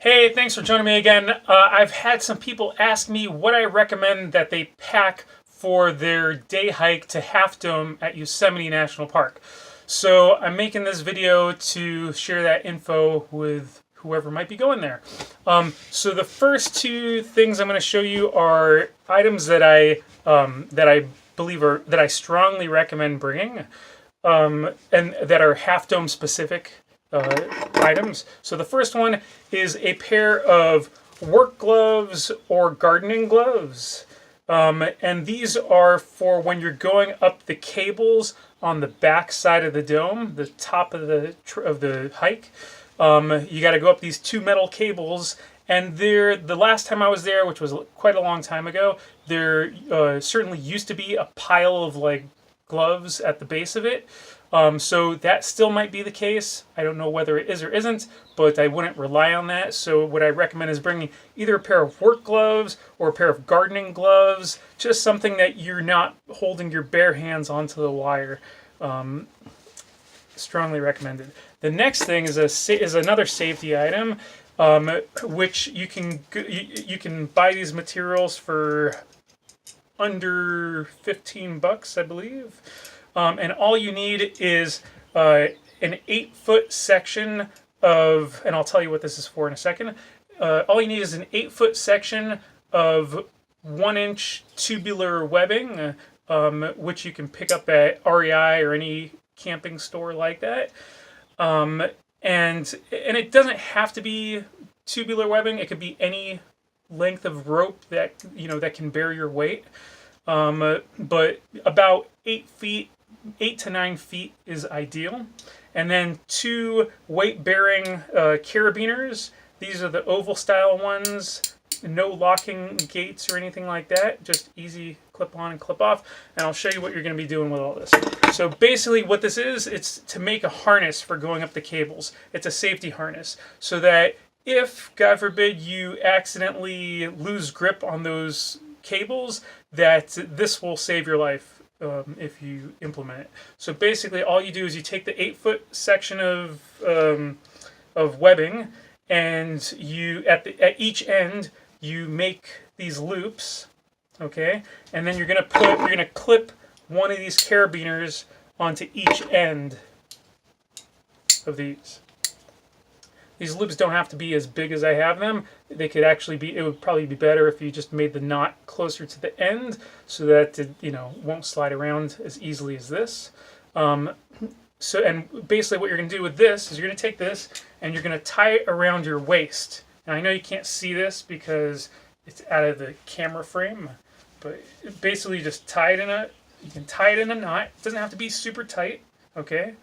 Hey, thanks for joining me again. I've had some people ask me what I recommend that they pack for their day hike to Half Dome at Yosemite National Park. So I'm making this video to share that info with whoever might be going there. So the first two things I'm going to show you are items that I believe are that I strongly recommend bringing, and that are Half Dome specific items. So the first one is a pair of work gloves or gardening gloves. And these are for when you're going up the cables on the back side of the dome, the top of the hike. You got to go up these two metal cables, and the last time I was there, which was quite a long time ago, there certainly used to be a pile of like gloves at the base of it. So that still might be the case. I don't know whether it is or isn't, but I wouldn't rely on that. So what I recommend is bringing either a pair of work gloves or a pair of gardening gloves, just something that you're not holding your bare hands onto the wire. Strongly recommended. The next thing is another safety item, which you can buy these materials for under $15, I believe. And all you need is an 8-foot section of, and I'll tell you what this is for in a second. All you need is an 8-foot section of 1-inch tubular webbing, which you can pick up at REI or any camping store like that. And it doesn't have to be tubular webbing. It could be any length of rope that that can bear your weight. But about 8 to 9 feet is ideal. And then 2 weight-bearing carabiners. These are the oval style ones. No locking gates or anything like that. Just easy clip on and clip off. And I'll show you what you're going to be doing with all this. So basically what this is, it's to make a harness for going up the cables. It's a safety harness. So that if, God forbid, you accidentally lose grip on those cables, that this will save your life. If you implement it. So basically all you do is you take the 8-foot section of webbing, and you at each end you make these loops, okay? And then you're gonna clip one of these carabiners onto each end of these. These loops don't have to be as big as I have them. They could actually be, it would probably be better if you just made the knot closer to the end so that it, won't slide around as easily as this. And basically what you're going to do with this is you're going to take this and you're going to tie it around your waist. Now I know you can't see this because it's out of the camera frame, but basically you just tie it you can tie it in a knot. It doesn't have to be super tight, okay?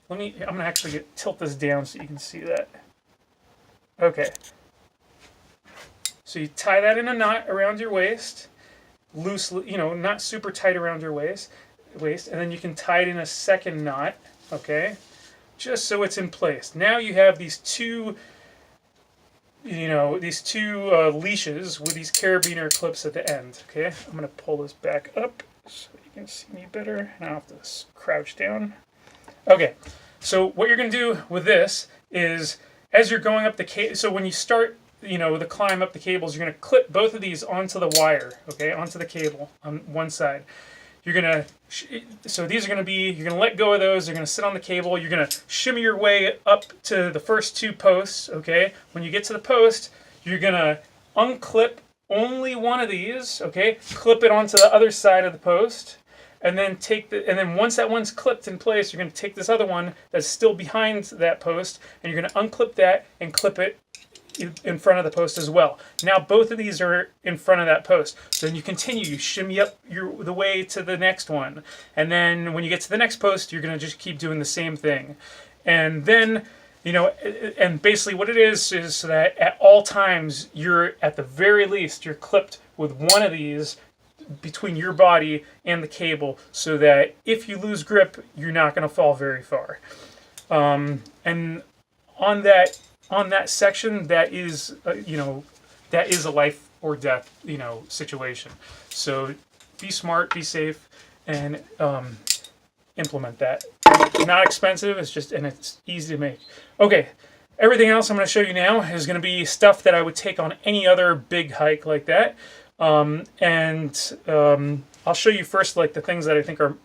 I'm going to actually tilt this down so you can see that. Okay, so you tie that in a knot around your waist, loosely, not super tight around your waist, and then you can tie it in a second knot, okay, just so it's in place. Now you have these two leashes with these carabiner clips at the end, okay? I'm going to pull this back up so you can see me better, and I'll have to crouch down. Okay, so what you're going to do with this is, as you're going up the cable, so when you start, the climb up the cables, you're going to clip both of these onto the wire, okay, onto the cable on one side. You're going to, so these are going to be, you're going to let go of those, they're going to sit on the cable, you're going to shimmy your way up to the first 2 posts, okay? When you get to the post, you're going to unclip only one of these, okay? Clip it onto the other side of the post. And then once that one's clipped in place, you're going to take this other one that's still behind that post, and you're going to unclip that and clip it in front of the post as well. Now both of these are in front of that post. So then you continue, you shimmy up the way to the next one. And then when you get to the next post, you're going to just keep doing the same thing. And then, and basically what it is so that at all times, at the very least, you're clipped with one of these between your body and the cable, so that if you lose grip, you're not going to fall very far. And on that section, that is a life or death situation. So be smart, be safe, and implement that. It's not expensive. It's easy to make. Okay, Everything else I'm going to show you now is going to be stuff that I would take on any other big hike like that. I'll show you first like the things that I think are,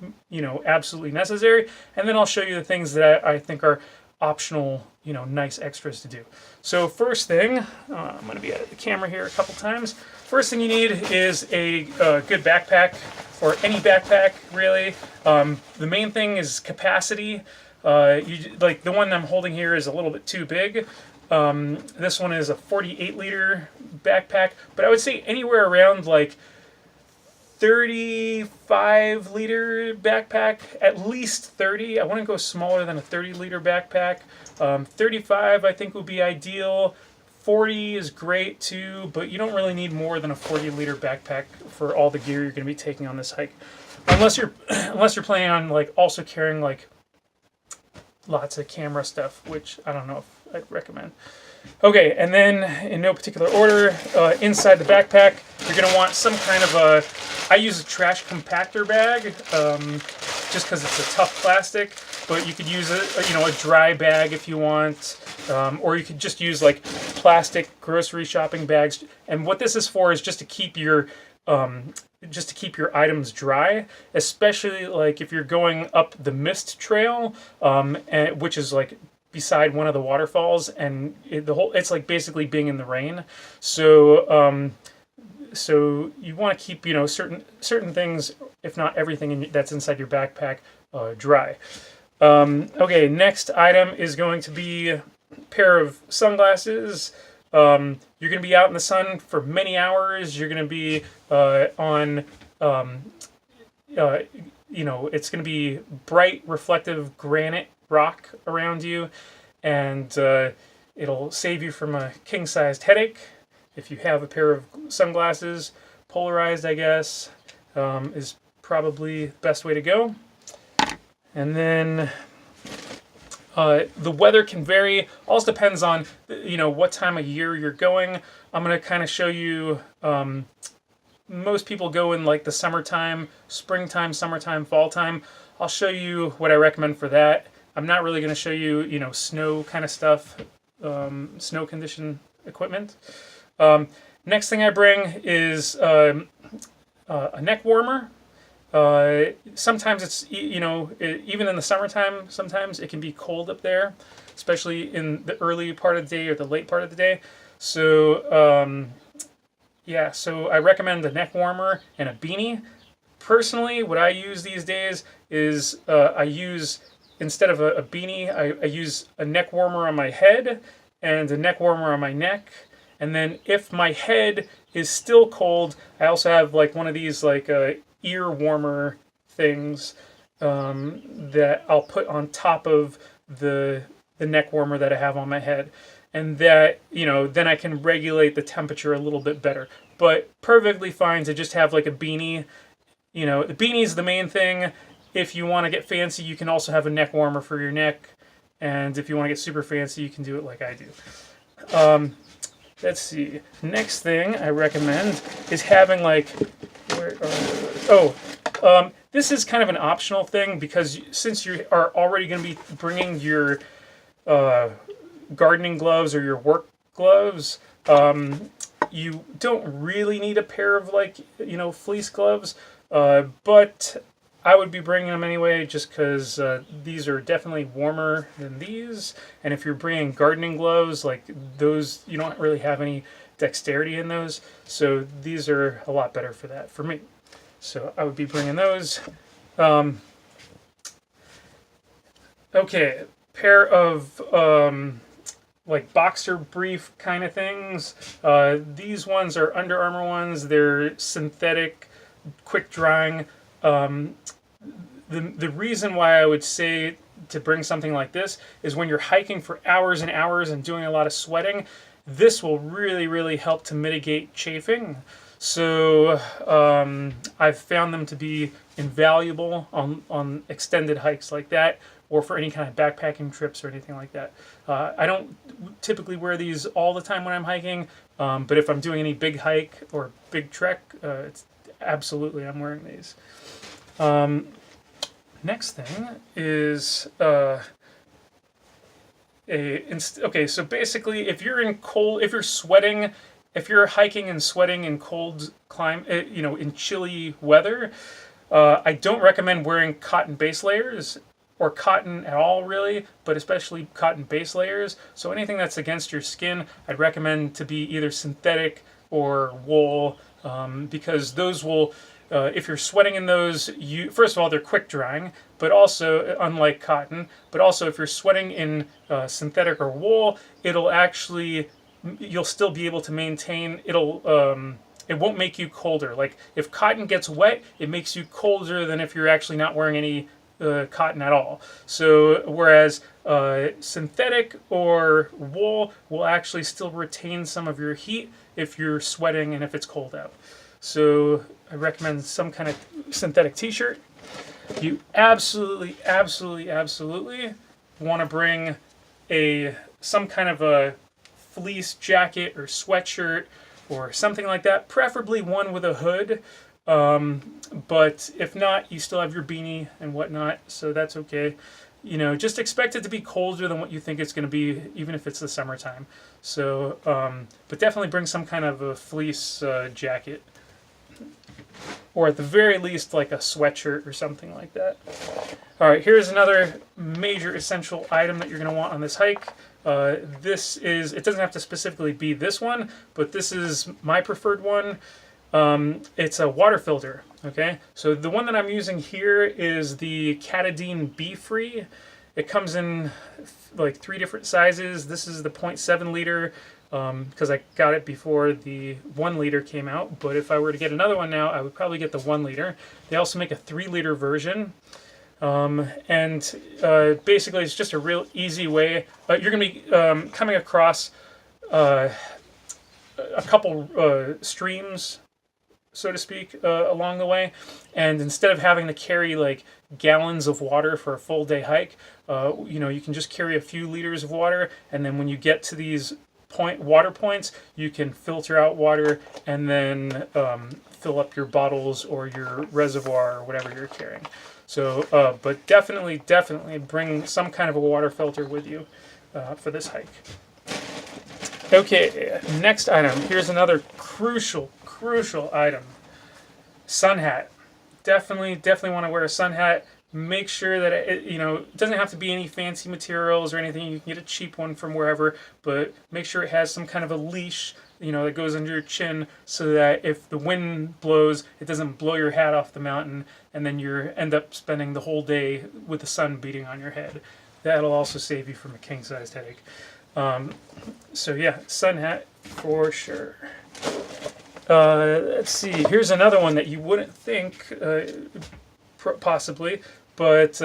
absolutely necessary, and then I'll show you the things that I think are optional, nice extras to do. So first thing, I'm going to be at the camera here a couple times. First thing you need is a good backpack, or any backpack really. The main thing is capacity. Like the one I'm holding here is a little bit too big. This one is a 48 liter backpack, but I would say anywhere around like 35 liter backpack, at least 30. I wouldn't go smaller than a 30 liter backpack. 35 I think would be ideal. 40 is great too, but you don't really need more than a 40 liter backpack for all the gear you're going to be taking on this hike, unless you're planning on like also carrying like lots of camera stuff, which I don't know if I'd recommend. Okay, and then in no particular order, inside the backpack, you're going to want some kind of I use a trash compactor bag, just because it's a tough plastic, but you could use a dry bag if you want, or you could just use like plastic grocery shopping bags. And what this is for is just to keep your items dry, especially like if you're going up the mist trail, which is like beside one of the waterfalls, and it's like basically being in the rain. So so you want to keep certain things, if not everything that's inside your backpack, dry. Okay, next item is going to be a pair of sunglasses. You're going to be out in the sun for many hours. You're going to be it's going to be bright, reflective granite rock around you, and it'll save you from a king-sized headache if you have a pair of sunglasses. Polarized, I guess, is probably the best way to go. And then the weather can vary. Also depends on what time of year you're going. I'm going to kind of show you. Most people go in like the summertime, springtime, summertime, fall time. I'll show you what I recommend for that. I'm not really going to show you, snow kind of stuff, snow condition equipment. Next thing I bring is a neck warmer. Sometimes it's, even in the summertime, sometimes it can be cold up there, especially in the early part of the day or the late part of the day. So, so I recommend a neck warmer and a beanie. Personally, what I use these days is instead of a beanie, I use a neck warmer on my head and a neck warmer on my neck. And then if my head is still cold, I also have like one of these like ear warmer things that I'll put on top of the neck warmer that I have on my head. And that, then I can regulate the temperature a little bit better. But perfectly fine to just have like a beanie. The beanie is the main thing. If you want to get fancy, you can also have a neck warmer for your neck. And if you want to get super fancy, you can do it like I do. Let's see. Next thing I recommend is having like, this is kind of an optional thing, because since you are already going to be bringing your gardening gloves or your work gloves, you don't really need a pair of like, fleece gloves, but I would be bringing them anyway, just because these are definitely warmer than these. And if you're bringing gardening gloves, like those, you don't really have any dexterity in those. So these are a lot better for that, for me. So I would be bringing those. Okay, pair of like boxer brief kind of things. These ones are Under Armour ones. They're synthetic, quick drying. The reason why I would say to bring something like this is when you're hiking for hours and hours and doing a lot of sweating, this will really, really help to mitigate chafing. So I've found them to be invaluable on extended hikes like that, or for any kind of backpacking trips or anything like that. I don't typically wear these all the time when I'm hiking, but if I'm doing any big hike or big trek, it's absolutely I'm wearing these. Next thing is Okay, so basically, if you're sweating, if you're hiking and sweating in cold in chilly weather, I don't recommend wearing cotton base layers or cotton at all, really, but especially cotton base layers. So anything that's against your skin, I'd recommend to be either synthetic or wool, because those will, if you're sweating in those, first of all, they're quick drying, but also, unlike cotton, but also if you're sweating in synthetic or wool, you'll still be able to maintain, it won't make you colder. Like if cotton gets wet, it makes you colder than if you're actually not wearing any cotton at all. So whereas synthetic or wool will actually still retain some of your heat if you're sweating and if it's cold out. So I recommend some kind of synthetic t-shirt. You absolutely, absolutely, absolutely want to bring some kind of a fleece jacket or sweatshirt or something like that, preferably one with a hood. But if not, you still have your beanie and whatnot, so that's okay. Just expect it to be colder than what you think it's going to be, even if it's the summertime. So, but definitely bring some kind of a fleece jacket, or at the very least, like a sweatshirt or something like that. All right, here's another major essential item that you're going to want on this hike. It doesn't have to specifically be this one, but this is my preferred one. It's a water filter, okay? So the one that I'm using here is the Catadine Be Free. It comes in like 3 different sizes. This is the 0.7 liter, because I got it before the 1 liter came out, but if I were to get another one now, I would probably get the 1 liter. They also make a 3 liter version. Basically it's just a real easy way. You're going to be coming across a couple streams, so to speak, along the way, and instead of having to carry like gallons of water for a full day hike, you can just carry a few liters of water, and then when you get to these water points, you can filter out water and then fill up your bottles or your reservoir or whatever you're carrying. So, but definitely bring some kind of a water filter with you for this hike. Okay, next item. Here's another crucial item. Sun hat. Definitely want to wear a sun hat. Make sure that it doesn't have to be any fancy materials or anything. You can get a cheap one from wherever, but make sure it has some kind of a leash, that goes under your chin, so that if the wind blows, it doesn't blow your hat off the mountain, and then you end up spending the whole day with the sun beating on your head. That'll also save you from a king-sized headache. So yeah, sun hat for sure. Let's see. Here's another one that you wouldn't think, possibly, but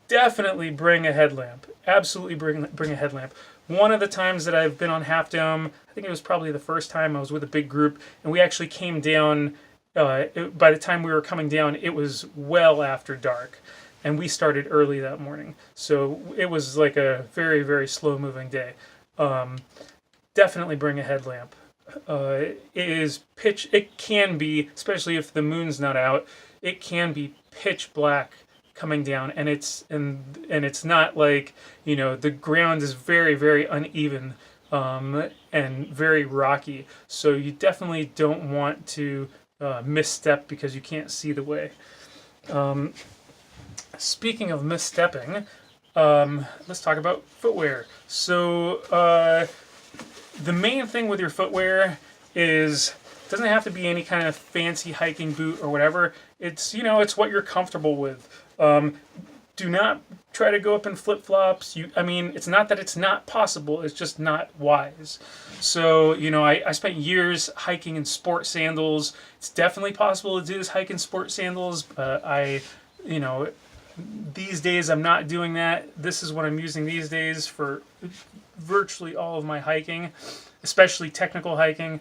definitely bring a headlamp. Absolutely bring a headlamp. One of the times that I've been on Half Dome, I think it was probably the first time I was with a big group, and we actually came down. By the time we were coming down, it was well after dark, and we started early that morning. So it was like a very, very slow-moving day. Definitely bring a headlamp. It can be, especially if the moon's not out, it can be pitch black coming down, and it's not like, the ground is very, very uneven, and very rocky. So you definitely don't want to misstep because you can't see the way. Speaking of misstepping, let's talk about footwear. So the main thing with your footwear is, it doesn't have to be any kind of fancy hiking boot or whatever. It's it's what you're comfortable with. Do not try to go up in flip-flops. It's not that it's not possible, it's just not wise. So, I spent years hiking in sport sandals. It's definitely possible to do this hike in sport sandals, but these days I'm not doing that. This is what I'm using these days for virtually all of my hiking, especially technical hiking.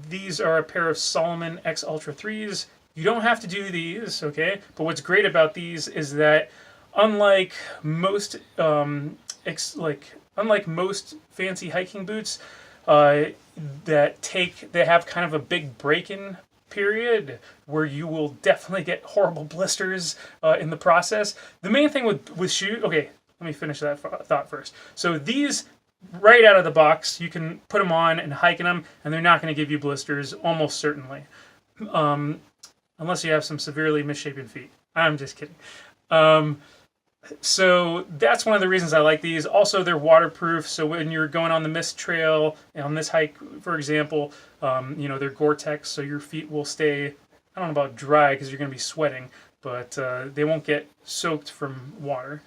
These are a pair of Salomon X Ultra 3s. You don't have to do these, okay? But what's great about these is that unlike most fancy hiking boots that have kind of a big break-in period where you will definitely get horrible blisters in the process. The main thing with shoes, okay, let me finish that thought first. So these, right out of the box, you can put them on and hike in them, and they're not going to give you blisters, almost certainly, unless you have some severely misshapen feet. I'm just kidding. So that's one of the reasons I like these. Also, they're waterproof, so when you're going on the mist trail, on this hike, for example, they're Gore-Tex, so your feet will stay, I don't know about dry because you're going to be sweating, but they won't get soaked from water.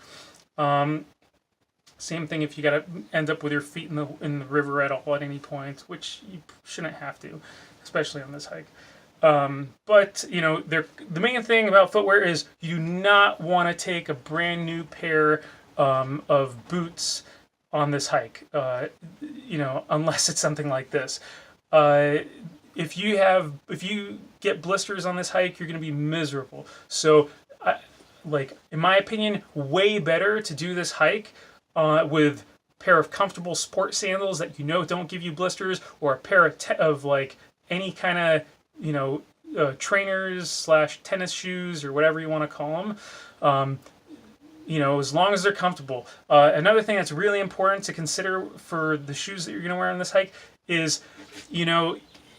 Same thing if you got to end up with your feet in the river at all at any point, which you shouldn't have to, especially on this hike. But the main thing about footwear is you do not want to take a brand new pair of boots on this hike. Unless it's something like this. If you get blisters on this hike, you're going to be miserable. So, in my opinion, way better to do this hike with a pair of comfortable sport sandals that don't give you blisters, or a pair of any kind of trainers / tennis shoes, or whatever you want to call them. As long as they're comfortable. Another thing that's really important to consider for the shoes that you're going to wear on this hike is,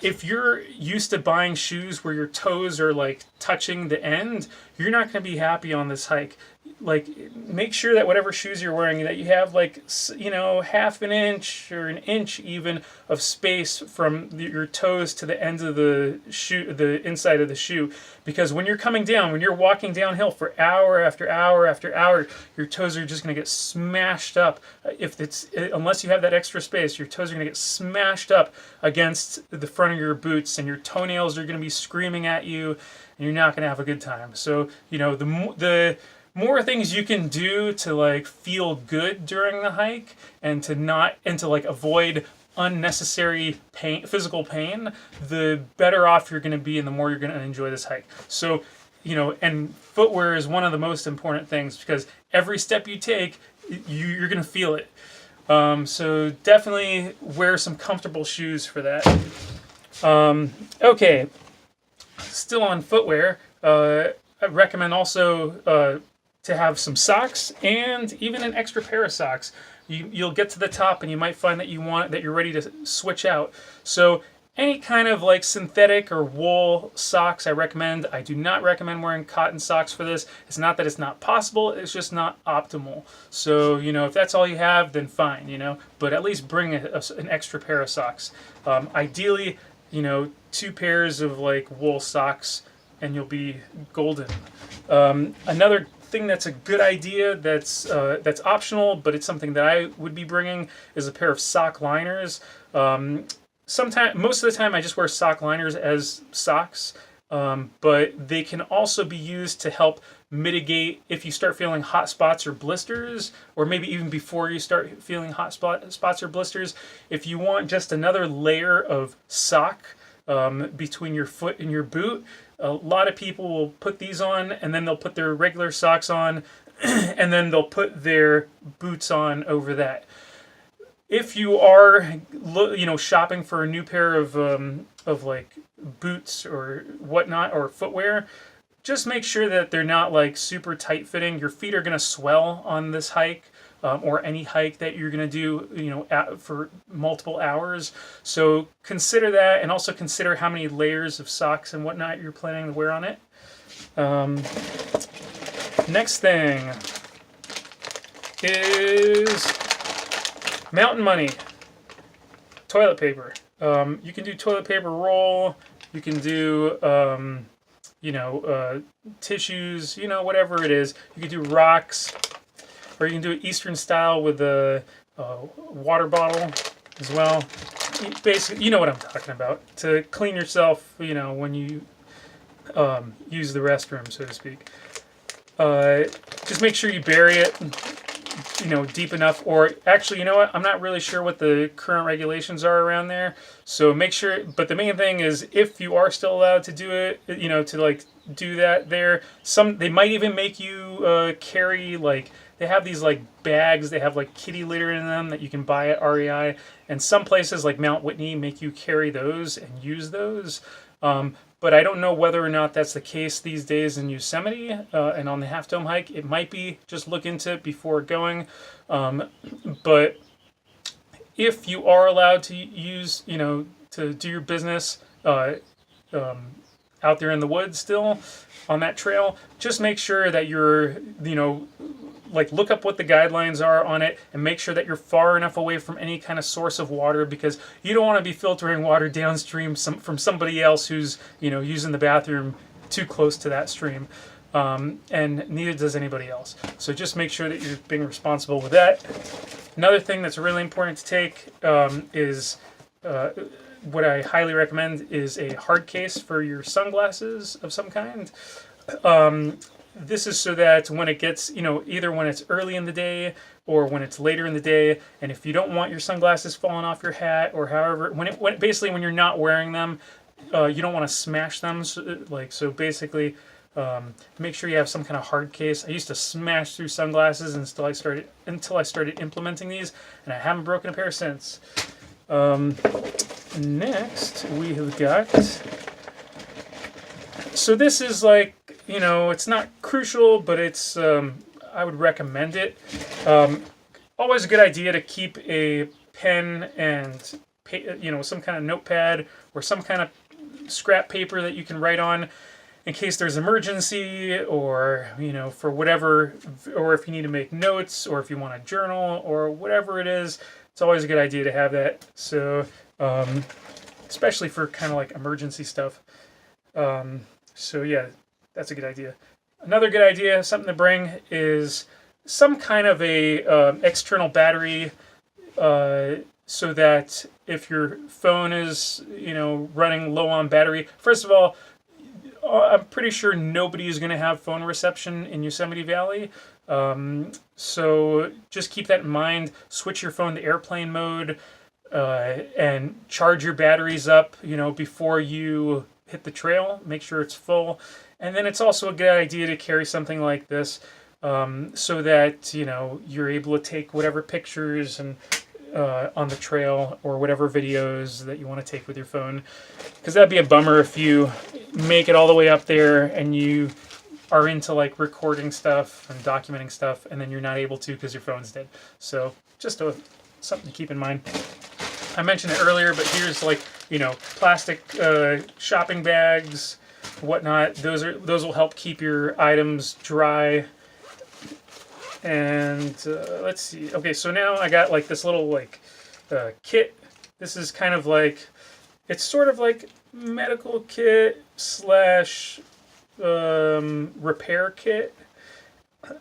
if you're used to buying shoes where your toes are touching the end, you're not going to be happy on this hike. Make sure that whatever shoes you're wearing, that you have half an inch or an inch even of space from your toes to the end of the shoe, the inside of the shoe. Because when you're coming down, when you're walking downhill for hour after hour after hour, your toes are just going to get smashed up. Unless you have that extra space, your toes are going to get smashed up against the front of your boots, and your toenails are going to be screaming at you, and you're not going to have a good time. So the more things you can do to feel good during the hike, and to avoid unnecessary physical pain, the better off you're going to be, and the more you're going to enjoy this hike. So, and footwear is one of the most important things, because every step you take, you're going to feel it. So definitely wear some comfortable shoes for that. Okay, still on footwear, I recommend also to have some socks, and even an extra pair of socks. You'll get to the top and you might find that you're ready to switch out. So any kind of synthetic or wool socks I recommend. I do not recommend wearing cotton socks for this. It's not that it's not possible, it's just not optimal. So, if that's all you have, then fine, but at least bring an extra pair of socks. Ideally, 2 pairs of wool socks, and you'll be golden. Another thing that's a good idea that's optional, but it's something that I would be bringing, is a pair of sock liners. Most of the time I just wear sock liners as socks, but they can also be used to help mitigate if you start feeling hot spots or blisters, or maybe even before you start feeling hot spots or blisters. If you want just another layer of sock between your foot and your boot, a lot of people will put these on, and then they'll put their regular socks on, and then they'll put their boots on over that. If you are, shopping for a new pair of boots or whatnot, or footwear, just make sure that they're not super tight fitting. Your feet are going to swell on this hike. Or any hike that you're going to do, for multiple hours. So consider that, and also consider how many layers of socks and whatnot you're planning to wear on it. Next thing is mountain money, toilet paper. You can do toilet paper roll. You can do, tissues, whatever it is. You can do rocks. Or you can do it Eastern style with a water bottle as well. Basically, you know what I'm talking about. To clean yourself, when you use the restroom, so to speak. Just make sure you bury it, deep enough. Or actually, you know what? I'm not really sure what the current regulations are around there. So make sure. But the main thing is, if you are still allowed to do it, to do that there. They might even make you carry They have these bags, they have kitty litter in them that you can buy at REI, and some places like Mount Whitney make you carry those and use those. but I don't know whether or not that's the case these days in Yosemite and on the Half Dome hike. It might be. Just look into it before going. But if you are allowed to use, to do your business out there in the woods still on that trail, just make sure that you're, look up what the guidelines are on it and make sure that you're far enough away from any kind of source of water, because you don't want to be filtering water downstream from somebody else who's, using the bathroom too close to that stream. And neither does anybody else. So just make sure that you're being responsible with that. Another thing that's really important to take is what I highly recommend is a hard case for your sunglasses of some kind. This is so that when it gets, either when it's early in the day or when it's later in the day, and if you don't want your sunglasses falling off your hat, or however, basically when you're not wearing them, you don't want to smash them. So basically, make sure you have some kind of hard case. I used to smash through sunglasses until I started implementing these, and I haven't broken a pair since. Next we have got. So this is like, it's not crucial, but it's I would recommend it. Always a good idea to keep a pen and some kind of notepad or some kind of scrap paper that you can write on in case there's emergency, or for whatever, or if you need to make notes, or if you want a journal or whatever it is. It's always a good idea to have that. So especially for kind of like emergency stuff. So yeah, that's a good idea. Another good idea, something to bring, is some kind of a external battery, so that if your phone is running low on battery. First of all, I'm pretty sure nobody is going to have phone reception in Yosemite Valley. So just keep that in mind. Switch your phone to airplane mode, and charge your batteries up, before you hit the trail. Make sure it's full. And then it's also a good idea to carry something like this, so that, you're able to take whatever pictures and on the trail, or whatever videos that you want to take with your phone. Because that'd be a bummer if you make it all the way up there and you are into like recording stuff and documenting stuff, and then you're not able to because your phone's dead. So just something to keep in mind. I mentioned it earlier, but here's like, plastic shopping bags, whatnot. Those will help keep your items dry. And let's see. Okay, so now I got like this little kit. This is kind of like, it's sort of like medical kit / repair kit,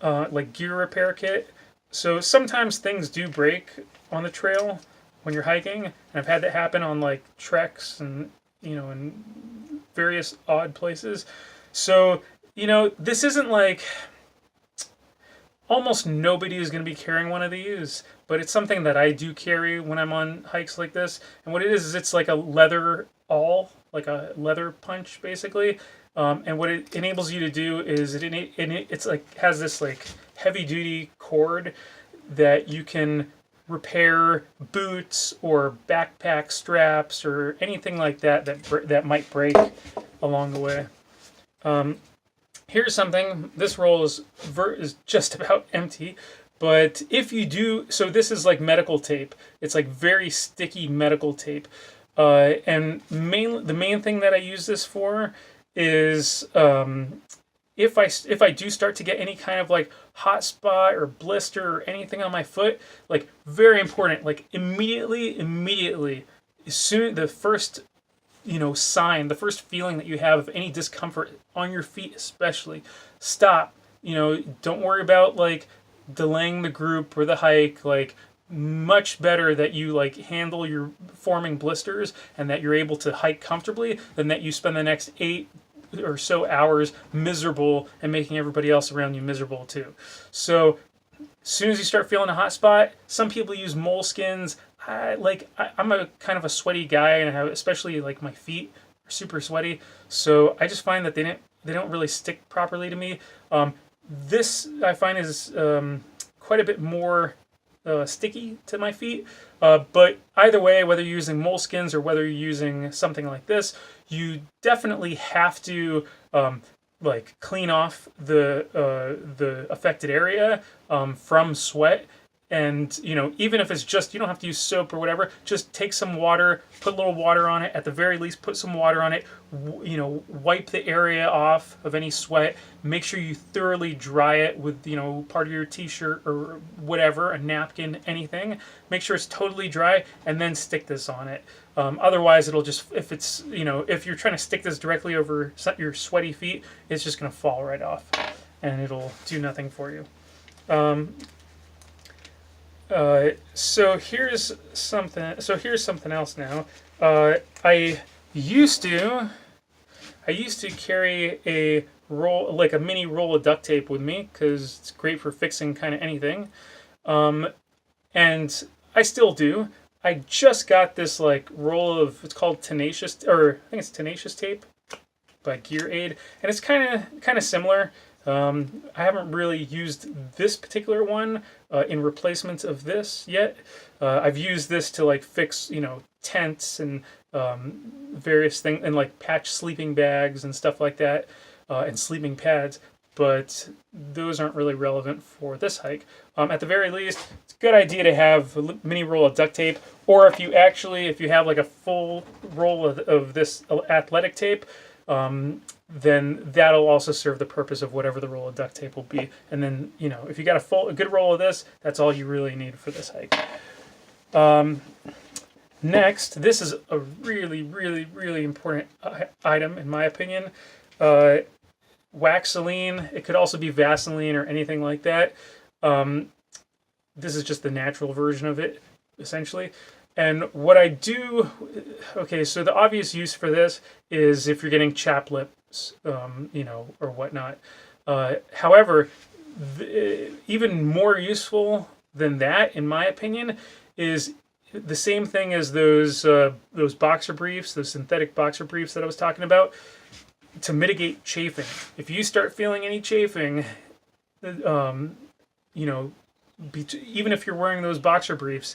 like gear repair kit. So sometimes things do break on the trail when you're hiking, and I've had that happen on like treks and in various odd places. So this isn't like, almost nobody is going to be carrying one of these, but it's something that I do carry when I'm on hikes like this. And what it is it's like a leather awl, like a leather punch, basically. And what it enables you to do is it's like has this like heavy duty cord that you can repair boots or backpack straps or anything like that might break along the way. Here's something. This roll is just about empty, but if you do, so this is like medical tape. It's like very sticky medical tape, and the main thing that I use this for is if I do start to get any kind of like hot spot or blister or anything on my foot, like very important, like immediately, as soon the first sign, the first feeling that you have of any discomfort on your feet, especially, stop. Don't worry about like delaying the group or the hike. Like, much better that you like handle your forming blisters and that you're able to hike comfortably than that you spend the next 8 or so hours miserable and making everybody else around you miserable too. So as soon as you start feeling a hot spot, some people use moleskins. I'm a kind of a sweaty guy, and I have, especially like my feet are super sweaty. So I just find that they don't really stick properly to me. This I find is quite a bit more sticky to my feet. But either way, whether you're using moleskins or whether you're using something like this, you definitely have to like clean off the affected area from sweat. And even if it's just, you don't have to use soap or whatever, just take some water, put a little water on it. At the very least, put some water on it. Wipe the area off of any sweat. Make sure you thoroughly dry it with part of your t-shirt or whatever, a napkin, anything. Make sure it's totally dry, and then stick this on it. Otherwise, it'll just, if you're trying to stick this directly over your sweaty feet, it's just going to fall right off, and it'll do nothing for you. So here's something else now. I used to carry a roll, like a mini roll of duct tape with me, because it's great for fixing kind of anything. And I still do. I just got this like roll of, it's called Tenacious, or I think it's Tenacious tape by Gear Aid, and it's kind of similar. I haven't really used this particular one in replacement of this yet. I've used this to like fix, tents and various things, and like patch sleeping bags and stuff like that, and sleeping pads. But those aren't really relevant for this hike. At the very least, it's a good idea to have a mini roll of duct tape, or if you have like a full roll of this athletic tape, then that'll also serve the purpose of whatever the roll of duct tape will be. And then, if you got a good roll of this, that's all you really need for this hike. Next, this is a really, really, really important item, in my opinion. Waxoline. It could also be Vaseline or anything like that. This is just the natural version of it, essentially. And what I do, so the obvious use for this is if you're getting chapped lips, or whatnot. However, even more useful than that, in my opinion, is the same thing as those boxer briefs, those synthetic boxer briefs that I was talking about, to mitigate chafing. If you start feeling any chafing, even if you're wearing those boxer briefs,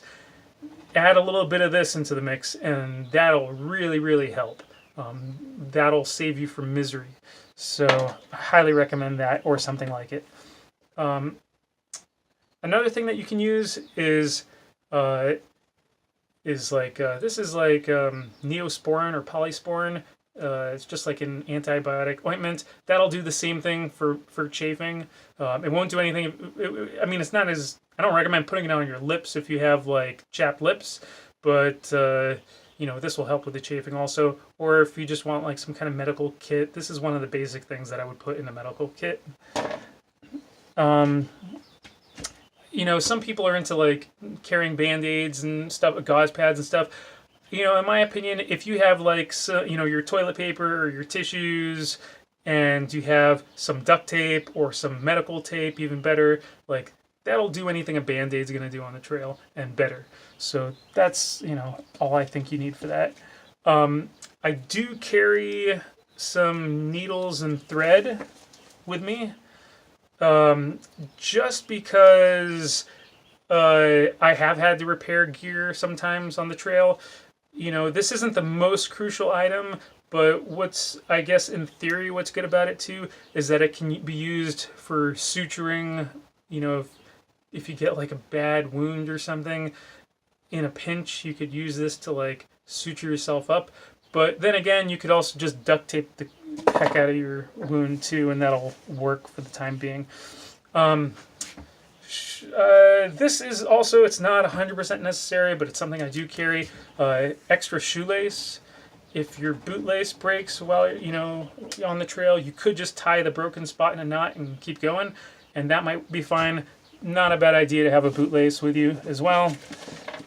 add a little bit of this into the mix, and that'll really, really help. That'll save you from misery. So I highly recommend that, or something like it. Another thing that you can use is this is like Neosporin or Polysporin. It's just like an antibiotic ointment. That'll do the same thing for chafing. It won't do anything. It's not as, I don't recommend putting it on your lips if you have like chapped lips, but this will help with the chafing also. Or if you just want like some kind of medical kit, this is one of the basic things that I would put in a medical kit. Some people are into like carrying Band-Aids and stuff, gauze pads and stuff. In my opinion, if you have like, your toilet paper or your tissues, and you have some duct tape or some medical tape, even better, like that'll do anything a Band-Aid's going to do on the trail, and better. So that's, all I think you need for that. I do carry some needles and thread with me, just because I have had to repair gear sometimes on the trail. This isn't the most crucial item, but I guess in theory what's good about it too is that it can be used for suturing. If you get like a bad wound or something, in a pinch you could use this to like suture yourself up. But then again, you could also just duct tape the heck out of your wound too, and that'll work for the time being. This is also, it's not 100% necessary, but it's something I do carry. Extra shoelace. If your bootlace breaks while on the trail, you could just tie the broken spot in a knot and keep going, and that might be fine. Not a bad idea to have a bootlace with you as well.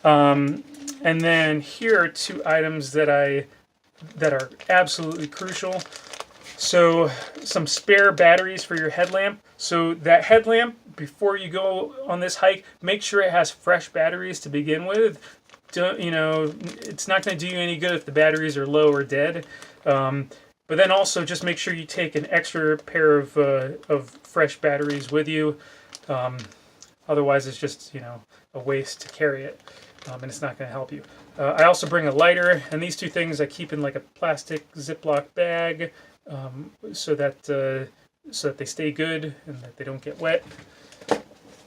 And then here are two items that are absolutely crucial. So some spare batteries for your headlamp. So that headlamp, before you go on this hike, make sure it has fresh batteries to begin with. It's not going to do you any good if the batteries are low or dead. But then also just make sure you take an extra pair of fresh batteries with you. Otherwise, it's just, you know, a waste to carry it, and it's not going to help you. I also bring a lighter, and these two things I keep in like a plastic Ziploc bag, so that they stay good and that they don't get wet.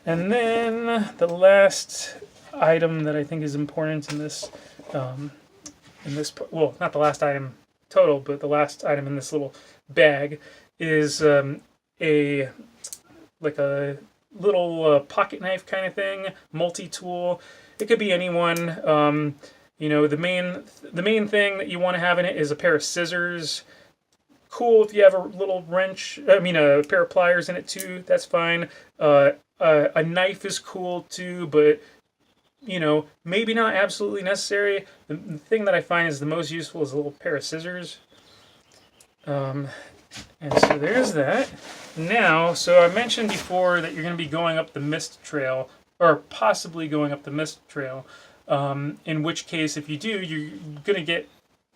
And then the last item that I think is important in this, well, not the last item total, but the last item in this little bag is a little pocket knife kind of thing, multi-tool. It could be anyone. You know, the main thing that you want to have in it is a pair of scissors. Cool if you have a little wrench. I mean, a pair of pliers in it too. That's fine. A knife is cool too, but you know, maybe not absolutely necessary. The thing that I find is the most useful is a little pair of scissors. And so there's that. Now, so I mentioned before that you're going to be going up the mist trail, or possibly going up the mist trail. In which case, if you do, you're going to get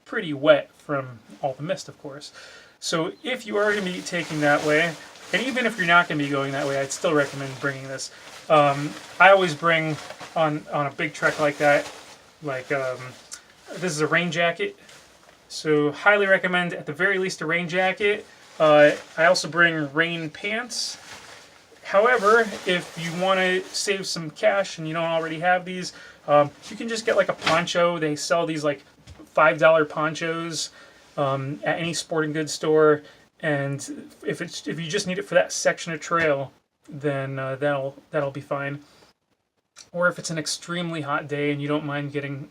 pretty wet from all the mist, of course. So if you are going to be taking that way, and even if you're not going to be going that way, I'd still recommend bringing this. I always bring on a big trek like that, like this is a rain jacket. So highly recommend at the very least a rain jacket. I also bring rain pants. However, if you want to save some cash and you don't already have these, you can just get like a poncho. They sell these like $5 ponchos at any sporting goods store, and if you just need it for that section of trail, then that'll be fine. Or if it's an extremely hot day and you don't mind getting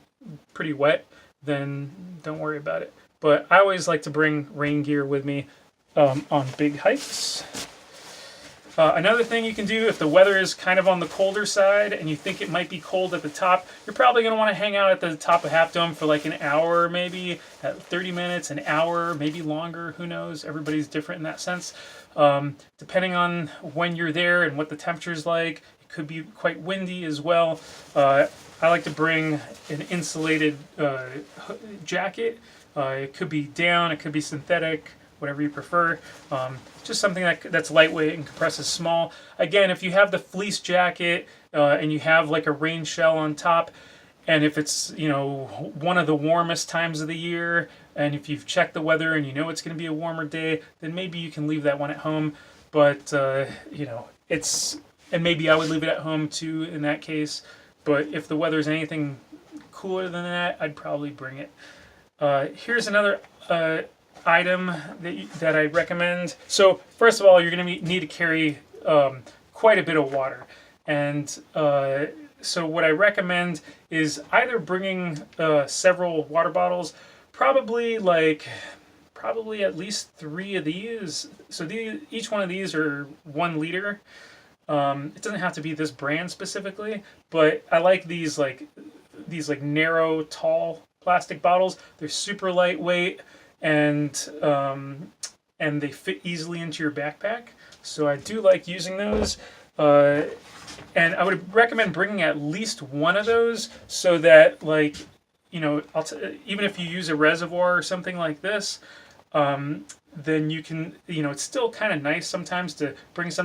pretty wet, then don't worry about it. But I always like to bring rain gear with me on big hikes. Another thing you can do if the weather is kind of on the colder side and you think it might be cold at the top, you're probably going to want to hang out at the top of Half Dome for like an hour, maybe 30 minutes, an hour, maybe longer. Who knows? Everybody's different in that sense. Depending on when you're there and what the temperature's like, it could be quite windy as well. I like to bring an insulated jacket. It could be down, it could be synthetic, whatever you prefer. Just something that's lightweight and compresses small. Again, if you have the fleece jacket and you have like a rain shell on top, and if it's, you know, one of the warmest times of the year, and if you've checked the weather and you know it's going to be a warmer day, then maybe you can leave that one at home. But you know, and maybe I would leave it at home too in that case. But if the weather's anything cooler than that, I'd probably bring it. Here's another item that I recommend. So first of all, you're going to need to carry quite a bit of water, and so what I recommend is either bringing several water bottles, probably at least 3 of these. So each one of these are 1 liter. It doesn't have to be this brand specifically, but I like these narrow, tall plastic bottles. They're super lightweight, and they fit easily into your backpack. So I do like using those. And I would recommend bringing at least one of those so that, like, you know, even if you use a reservoir or something like this, then you can, you know, it's still kind of nice sometimes to bring some